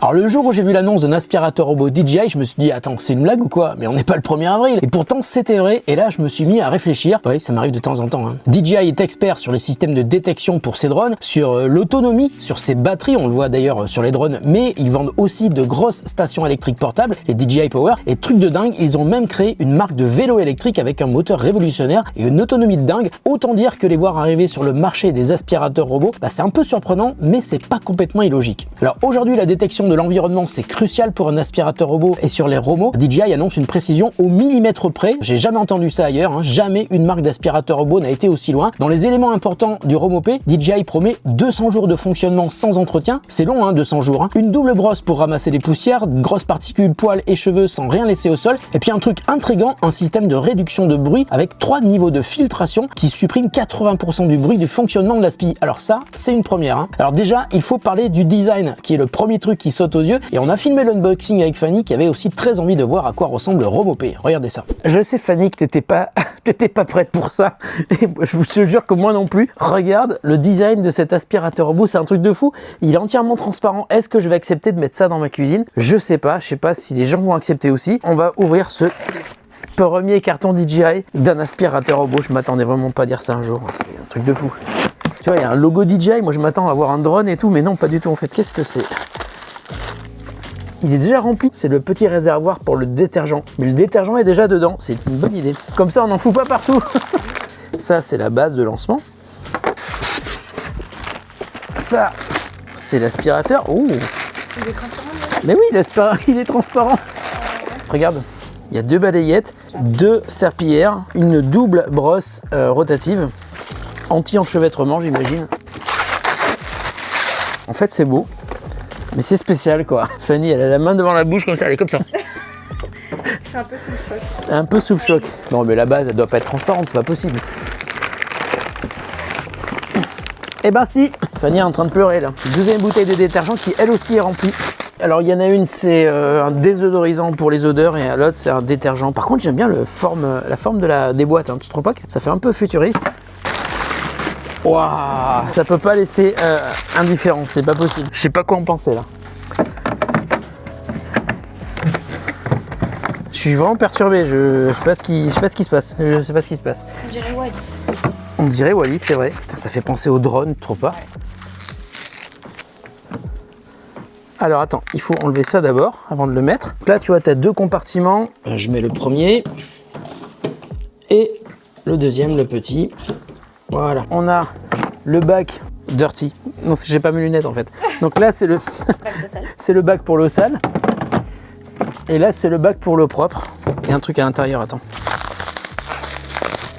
Alors le jour où j'ai vu l'annonce d'un aspirateur robot DJI, je me suis dit attends, c'est une blague ou quoi? Mais on n'est pas le 1er avril. Et pourtant c'était vrai, et là je me suis mis à réfléchir. Oui, ça m'arrive de temps en temps. Hein. DJI est expert sur les systèmes de détection pour ses drones, sur l'autonomie, sur ses batteries, on le voit d'ailleurs sur les drones, mais ils vendent aussi de grosses stations électriques portables, les DJI Power, et truc de dingue, ils ont même créé une marque de vélo électrique avec un moteur révolutionnaire et une autonomie de dingue. Autant dire que les voir arriver sur le marché des aspirateurs robots, c'est un peu surprenant, mais c'est pas complètement illogique. Alors aujourd'hui, la détection de l'environnement, c'est crucial pour un aspirateur robot, et sur les robots, DJI annonce une précision au millimètre près. J'ai jamais entendu ça ailleurs, hein. Jamais une marque d'aspirateur robot n'a été aussi loin. Dans les éléments importants du Romopé, DJI promet 200 jours de fonctionnement sans entretien. C'est long, hein, 200 jours. Hein. Une double brosse pour ramasser les poussières, grosses particules, poils et cheveux sans rien laisser au sol. Et puis un truc intriguant, un système de réduction de bruit avec 3 niveaux de filtration qui suppriment 80% du bruit du fonctionnement de l'aspi. Alors ça, c'est une première. Hein. Alors déjà, il faut parler du design, qui est le premier truc qui saute aux yeux. Et on a filmé l'unboxing avec Fanny, qui avait aussi très envie de voir à quoi ressemble le Romopé. Regardez ça. Je sais, Fanny, que t'étais pas prête pour ça. Et je vous jure que moi non plus. Regarde le design de cet aspirateur robot, c'est un truc de fou. Il est entièrement transparent. Est-ce que je vais accepter de mettre ça dans ma cuisine? Je sais pas si les gens vont accepter aussi. On va ouvrir ce premier carton DJI d'un aspirateur robot. Je m'attendais vraiment pas à dire ça un jour. C'est un truc de fou. Tu vois, il y a un logo DJI. Moi, je m'attends à avoir un drone et tout, mais non, pas du tout en fait. Qu'est-ce que c'est? Il est déjà rempli, c'est le petit réservoir pour le détergent. Mais le détergent est déjà dedans, c'est une bonne idée. Comme ça, on n'en fout pas partout. Ça, c'est la base de lancement. Ça, c'est l'aspirateur. Oh. Il est transparent. Mais oui, l'aspirateur, il est transparent. Regarde, il y a 2 balayettes, 2 serpillères, une double brosse rotative, anti-enchevêtrement, j'imagine. En fait, c'est beau. Mais c'est spécial quoi. Fanny, elle a la main devant la bouche comme ça, elle est comme ça. Je suis un peu sous le choc. Un peu sous le choc. Non mais la base, elle doit pas être transparente, c'est pas possible. Eh ben si, Fanny est en train de pleurer là. Deuxième bouteille de détergent qui elle aussi est remplie. Alors il y en a une, c'est un désodorisant pour les odeurs, et l'autre c'est un détergent. Par contre j'aime bien la forme des boîtes, hein. Tu trouves pas que ça fait un peu futuriste? Waouh, ça peut pas laisser indifférent, c'est pas possible. Je sais pas quoi en penser là. Je suis vraiment perturbé, je sais pas ce qui se passe. Je sais pas ce qui se passe. On dirait Wally. On dirait Wally, c'est vrai. Putain, ça fait penser au drone, tu trouves pas? Alors attends, il faut enlever ça d'abord avant de le mettre. Donc là tu vois, tu as 2 compartiments. Je mets le premier et le deuxième, le petit. Voilà, on a le bac dirty. Non, j'ai pas mes lunettes en fait. Donc là, c'est le bac pour l'eau sale. Et là, c'est le bac pour l'eau propre. Et un truc à l'intérieur, attends.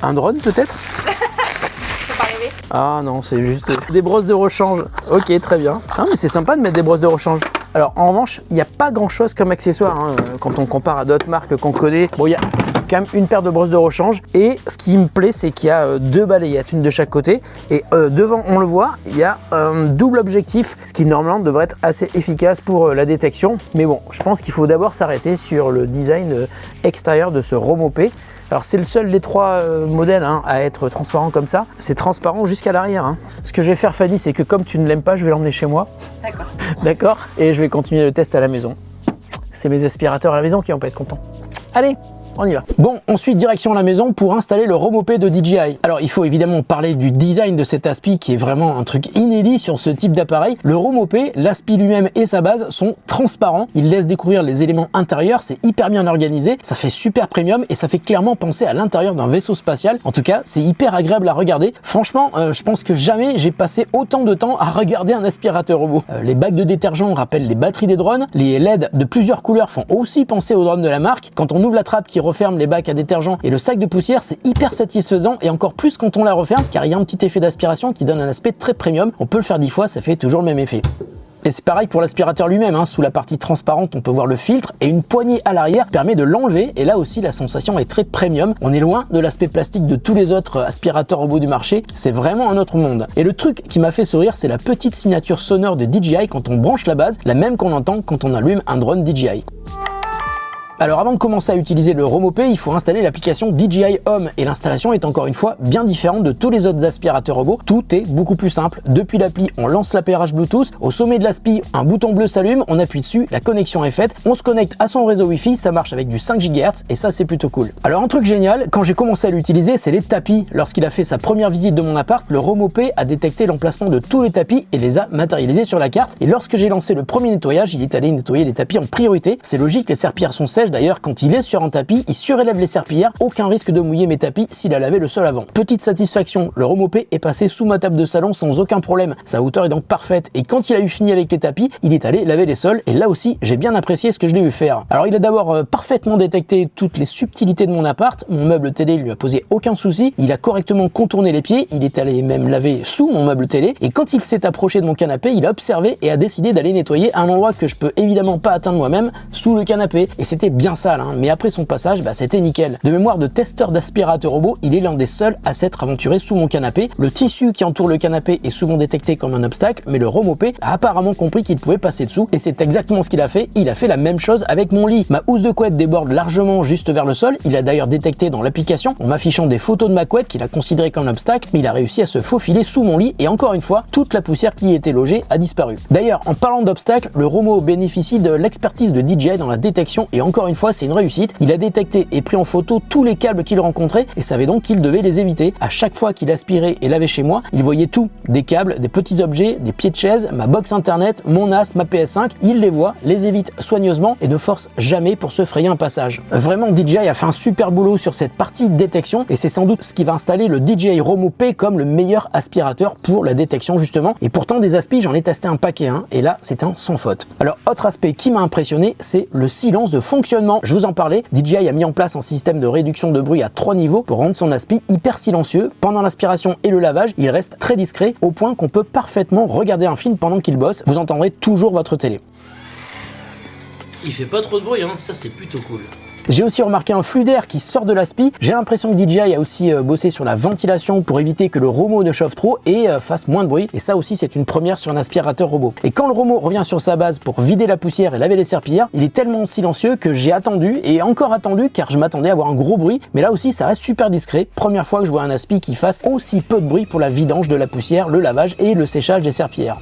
Un drone peut-être? Faut pas rêver. Ah non, c'est juste des brosses de rechange. Ok, très bien. Ah, mais c'est sympa de mettre des brosses de rechange. Alors en revanche, il n'y a pas grand chose comme accessoire hein, quand on compare à d'autres marques qu'on connaît. Bon, il y a quand même une paire de brosses de rechange, et ce qui me plaît, c'est qu'il y a 2 balayettes, une de chaque côté, et devant, on le voit, il y a un double objectif, ce qui normalement devrait être assez efficace pour la détection. Mais bon, je pense qu'il faut d'abord s'arrêter sur le design extérieur de ce Romopé. Alors c'est le seul des 3 modèles hein, à être transparent comme ça. C'est transparent jusqu'à l'arrière. Hein. Ce que je vais faire, Fanny, c'est que comme tu ne l'aimes pas, je vais l'emmener chez moi. D'accord. D'accord. Et je vais continuer le test à la maison. C'est mes aspirateurs à la maison qui vont pas être contents. Allez, on y va. Bon, ensuite direction la maison pour installer le Romopé de DJI. Alors il faut évidemment parler du design de cet aspi qui est vraiment un truc inédit sur ce type d'appareil. Le Romopé, l'aspi lui-même et sa base sont transparents. Il laisse découvrir les éléments intérieurs, c'est hyper bien organisé, ça fait super premium et ça fait clairement penser à l'intérieur d'un vaisseau spatial. En tout cas, c'est hyper agréable à regarder. Franchement, je pense que jamais j'ai passé autant de temps à regarder un aspirateur robot. Les bacs de détergent rappellent les batteries des drones. Les LED de plusieurs couleurs font aussi penser aux drones de la marque. Quand on ouvre la trappe qui referme les bacs à détergent et le sac de poussière, c'est hyper satisfaisant, et encore plus quand on la referme car il y a un petit effet d'aspiration qui donne un aspect très premium. On peut le faire 10 fois, ça fait toujours le même effet. Et c'est pareil pour l'aspirateur lui-même, hein. Sous la partie transparente, on peut voir le filtre, et une poignée à l'arrière permet de l'enlever, et là aussi la sensation est très premium. On est loin de l'aspect plastique de tous les autres aspirateurs robots du marché, c'est vraiment un autre monde. Et le truc qui m'a fait sourire, c'est la petite signature sonore de DJI quand on branche la base, la même qu'on entend quand on allume un drone DJI. Alors avant de commencer à utiliser le RomoP, il faut installer l'application DJI Home et l'installation est encore une fois bien différente de tous les autres aspirateurs robots. Tout est beaucoup plus simple. Depuis l'appli, on lance l'appairage Bluetooth. Au sommet de l'aspi, un bouton bleu s'allume, on appuie dessus, la connexion est faite. On se connecte à son réseau Wi-Fi, ça marche avec du 5 GHz et ça c'est plutôt cool. Alors un truc génial, quand j'ai commencé à l'utiliser, c'est les tapis. Lorsqu'il a fait sa première visite de mon appart, le RomoP a détecté l'emplacement de tous les tapis et les a matérialisés sur la carte. Et lorsque j'ai lancé le premier nettoyage, il est allé nettoyer les tapis en priorité. C'est logique, les serpillères sont sèches. D'ailleurs, quand il est sur un tapis, il surélève les serpillères. Aucun risque de mouiller mes tapis s'il a lavé le sol avant. Petite satisfaction, le RomoP est passé sous ma table de salon sans aucun problème. Sa hauteur est donc parfaite. Et quand il a eu fini avec les tapis, il est allé laver les sols. Et là aussi, j'ai bien apprécié ce que je l'ai vu faire. Alors, il a d'abord parfaitement détecté toutes les subtilités de mon appart. Mon meuble télé, il lui a posé aucun souci. Il a correctement contourné les pieds. Il est allé même laver sous mon meuble télé. Et quand il s'est approché de mon canapé, il a observé et a décidé d'aller nettoyer un endroit que je peux évidemment pas atteindre moi-même, sous le canapé. Et c'était bien sale, hein. Mais après son passage, c'était nickel. De mémoire de testeur d'aspirateur robot, il est l'un des seuls à s'être aventuré sous mon canapé. Le tissu qui entoure le canapé est souvent détecté comme un obstacle, mais le RomoP a apparemment compris qu'il pouvait passer dessous. Et c'est exactement ce qu'il a fait. Il a fait la même chose avec mon lit. Ma housse de couette déborde largement juste vers le sol. Il a d'ailleurs détecté dans l'application, en m'affichant des photos de ma couette qu'il a considéré comme un obstacle, mais il a réussi à se faufiler sous mon lit et encore une fois, toute la poussière qui y était logée a disparu. D'ailleurs, en parlant d'obstacles, le Romo bénéficie de l'expertise de DJI dans la détection et encore une fois, c'est une réussite. Il a détecté et pris en photo tous les câbles qu'il rencontrait et savait donc qu'il devait les éviter. À chaque fois qu'il aspirait et lavait chez moi, il voyait tout, des câbles, des petits objets, des pieds de chaise, ma box internet, mon NAS, ma PS5, il les voit, les évite soigneusement et ne force jamais pour se frayer un passage. Vraiment, DJI a fait un super boulot sur cette partie détection et c'est sans doute ce qui va installer le DJI RomoP comme le meilleur aspirateur pour la détection justement. Et pourtant des aspis, j'en ai testé un paquet et là c'est un sans faute. Alors autre aspect qui m'a impressionné, c'est le silence de fonctionnement. Je vous en parlais, DJI a mis en place un système de réduction de bruit à 3 niveaux pour rendre son aspi hyper silencieux. Pendant l'aspiration et le lavage, il reste très discret au point qu'on peut parfaitement regarder un film pendant qu'il bosse. Vous entendrez toujours votre télé. Il fait pas trop de bruit, ça c'est plutôt cool. J'ai aussi remarqué un flux d'air qui sort de l'aspi. J'ai l'impression que DJI a aussi bossé sur la ventilation pour éviter que le Romo ne chauffe trop et fasse moins de bruit. Et ça aussi, c'est une première sur un aspirateur robot. Et quand le Romo revient sur sa base pour vider la poussière et laver les serpillères, il est tellement silencieux que j'ai attendu et encore attendu car je m'attendais à avoir un gros bruit. Mais là aussi, ça reste super discret. Première fois que je vois un aspi qui fasse aussi peu de bruit pour la vidange de la poussière, le lavage et le séchage des serpillères.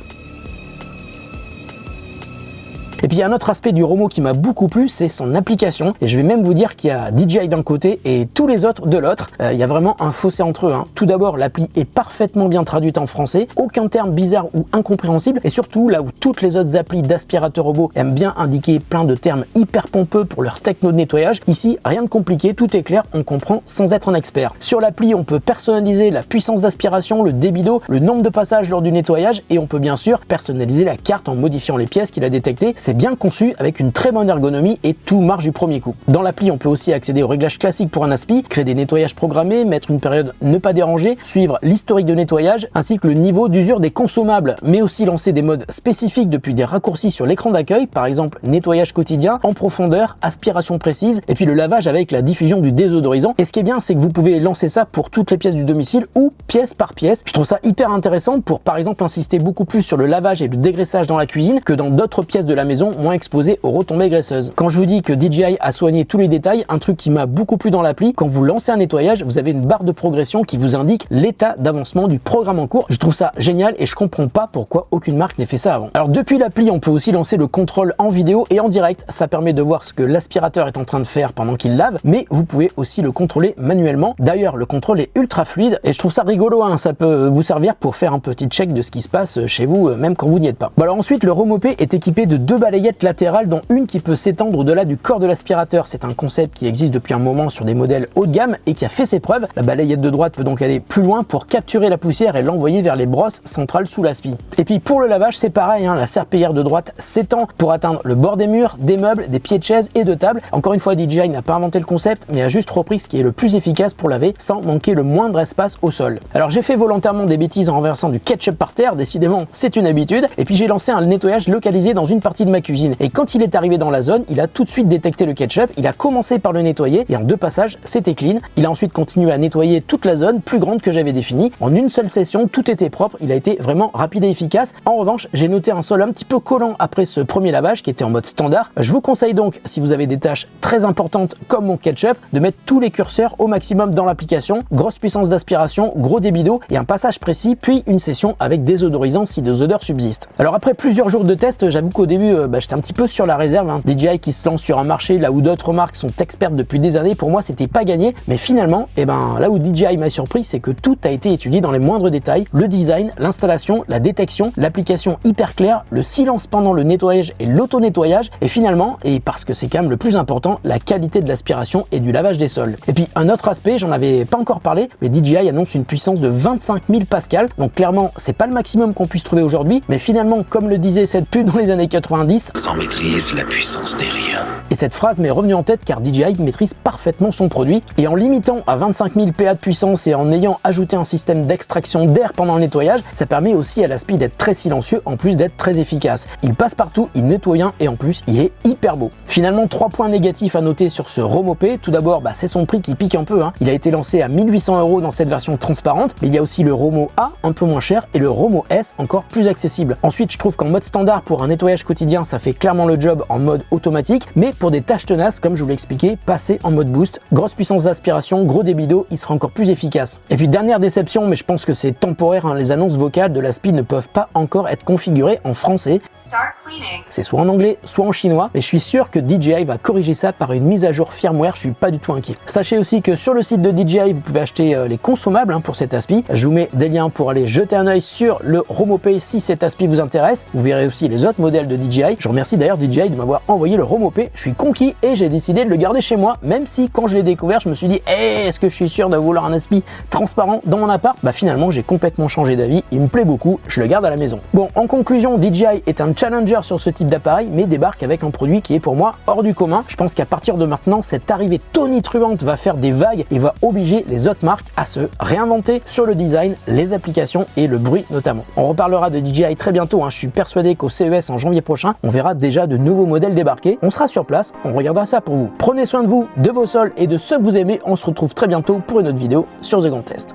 Et puis il y a un autre aspect du Romo qui m'a beaucoup plu, c'est son application. Et je vais même vous dire qu'il y a DJI d'un côté et tous les autres de l'autre. Il y a vraiment un fossé entre eux. Tout d'abord, l'appli est parfaitement bien traduite en français. Aucun terme bizarre ou incompréhensible. Et surtout, là où toutes les autres applis d'aspirateur robot aiment bien indiquer plein de termes hyper pompeux pour leur techno de nettoyage, ici, rien de compliqué, tout est clair, on comprend sans être un expert. Sur l'appli, on peut personnaliser la puissance d'aspiration, le débit d'eau, le nombre de passages lors du nettoyage et on peut bien sûr personnaliser la carte en modifiant les pièces qu'il a détectées. C'est bien conçu avec une très bonne ergonomie et tout marche du premier coup. Dans l'appli, on peut aussi accéder aux réglages classiques pour un aspi, créer des nettoyages programmés, mettre une période ne pas déranger, suivre l'historique de nettoyage ainsi que le niveau d'usure des consommables, mais aussi lancer des modes spécifiques depuis des raccourcis sur l'écran d'accueil, par exemple nettoyage quotidien, en profondeur, aspiration précise et puis le lavage avec la diffusion du désodorisant. Et ce qui est bien, c'est que vous pouvez lancer ça pour toutes les pièces du domicile ou pièce par pièce. Je trouve ça hyper intéressant pour par exemple insister beaucoup plus sur le lavage et le dégraissage dans la cuisine que dans d'autres pièces de la maison moins exposées aux retombées graisseuses. Quand je vous dis que DJI a soigné tous les détails, un truc qui m'a beaucoup plu dans l'appli, quand vous lancez un nettoyage, vous avez une barre de progression qui vous indique l'état d'avancement du programme en cours. Je trouve ça génial et je comprends pas pourquoi aucune marque n'ait fait ça avant. Alors depuis l'appli, on peut aussi lancer le contrôle en vidéo et en direct. Ça permet de voir ce que l'aspirateur est en train de faire pendant qu'il lave, mais vous pouvez aussi le contrôler manuellement. D'ailleurs, le contrôle est ultra fluide et je trouve ça rigolo, ça peut vous servir pour faire un petit check de ce qui se passe chez vous, même quand vous n'y êtes pas. Bon, alors ensuite, le RomoP est équipé de 2 balayettes latérales, dont une qui peut s'étendre au-delà du corps de l'aspirateur. C'est un concept qui existe depuis un moment sur des modèles haut de gamme et qui a fait ses preuves. La balayette de droite peut donc aller plus loin pour capturer la poussière et l'envoyer vers les brosses centrales sous l'aspi. Et puis pour le lavage, c'est pareil, la serpillière de droite s'étend pour atteindre le bord des murs, des meubles, des pieds de chaise et de table. Encore une fois, DJI n'a pas inventé le concept, mais a juste repris ce qui est le plus efficace pour laver sans manquer le moindre espace au sol. Alors j'ai fait volontairement des bêtises en renversant du ketchup par terre, décidément c'est une habitude, et puis j'ai lancé un nettoyage localisé dans une partie de ma cuisine. Et quand il est arrivé dans la zone, il a tout de suite détecté le ketchup, il a commencé par le nettoyer et en 2 passages, c'était clean. Il a ensuite continué à nettoyer toute la zone plus grande que j'avais définie. En une seule session, tout était propre, il a été vraiment rapide et efficace. En revanche, j'ai noté un sol un petit peu collant après ce premier lavage qui était en mode standard. Je vous conseille donc, si vous avez des tâches très importantes comme mon ketchup, de mettre tous les curseurs au maximum dans l'application. Grosse puissance d'aspiration, gros débit d'eau et un passage précis, puis une session avec désodorisant si des odeurs subsistent. Alors après plusieurs jours de test, j'avoue qu'au début, j'étais un petit peu sur la réserve. DJI qui se lance sur un marché là où d'autres marques sont expertes depuis des années, pour moi c'était pas gagné, mais finalement, là où DJI m'a surpris, c'est que tout a été étudié dans les moindres détails, le design, l'installation, la détection, l'application hyper claire, le silence pendant le nettoyage et l'auto-nettoyage, et finalement, et parce que c'est quand même le plus important, la qualité de l'aspiration et du lavage des sols. Et puis un autre aspect, j'en avais pas encore parlé, mais DJI annonce une puissance de 25 000 pascal, donc clairement c'est pas le maximum qu'on puisse trouver aujourd'hui, mais finalement, comme le disait cette pub dans les années 90, sans maîtrise, la puissance n'est rien. Et cette phrase m'est revenue en tête car DJI maîtrise parfaitement son produit, et en limitant à 25 000 PA de puissance et en ayant ajouté un système d'extraction d'air pendant le nettoyage, ça permet aussi à l'aspi d'être très silencieux en plus d'être très efficace. Il passe partout, il nettoie bien et en plus il est hyper beau. Finalement, 3 points négatifs à noter sur ce Romo P. Tout d'abord, c'est son prix qui pique un peu. Il a été lancé à 1800 € dans cette version transparente, mais il y a aussi le Romo A, un peu moins cher, et le Romo S, encore plus accessible. Ensuite, je trouve qu'en mode standard, pour un nettoyage quotidien, ça fait clairement le job en mode automatique, mais pour des tâches tenaces, comme je vous l'ai expliqué, passer en mode boost. Grosse puissance d'aspiration, gros débit d'eau, il sera encore plus efficace. Et puis dernière déception, mais je pense que c'est temporaire, les annonces vocales de l'aspi ne peuvent pas encore être configurées en français. C'est soit en anglais, soit en chinois, mais je suis sûr que DJI va corriger ça par une mise à jour firmware, je suis pas du tout inquiet. Sachez aussi que sur le site de DJI, vous pouvez acheter les consommables pour cet aspi. Je vous mets des liens pour aller jeter un œil sur le Romo P si cet aspi vous intéresse. Vous verrez aussi les autres modèles de DJI. Je remercie d'ailleurs DJI de m'avoir envoyé le Romo P. Je suis conquis et j'ai décidé de le garder chez moi, même si quand je l'ai découvert, je me suis dit est-ce que je suis sûr de vouloir un aspi transparent dans mon appart? Finalement, j'ai complètement changé d'avis. Il me plaît beaucoup, je le garde à la maison. Bon, en conclusion, DJI est un challenger sur ce type d'appareil, mais débarque avec un produit qui est pour moi hors du commun. Je pense qu'à partir de maintenant, cette arrivée tonitruante va faire des vagues et va obliger les autres marques à se réinventer sur le design, les applications et le bruit notamment. On reparlera de DJI très bientôt, je suis persuadé qu'au CES en janvier prochain, on verra déjà de nouveaux modèles débarquer. On sera sur place, on regardera ça pour vous. Prenez soin de vous, de vos sols et de ceux que vous aimez. On se retrouve très bientôt pour une autre vidéo sur The Gant Test.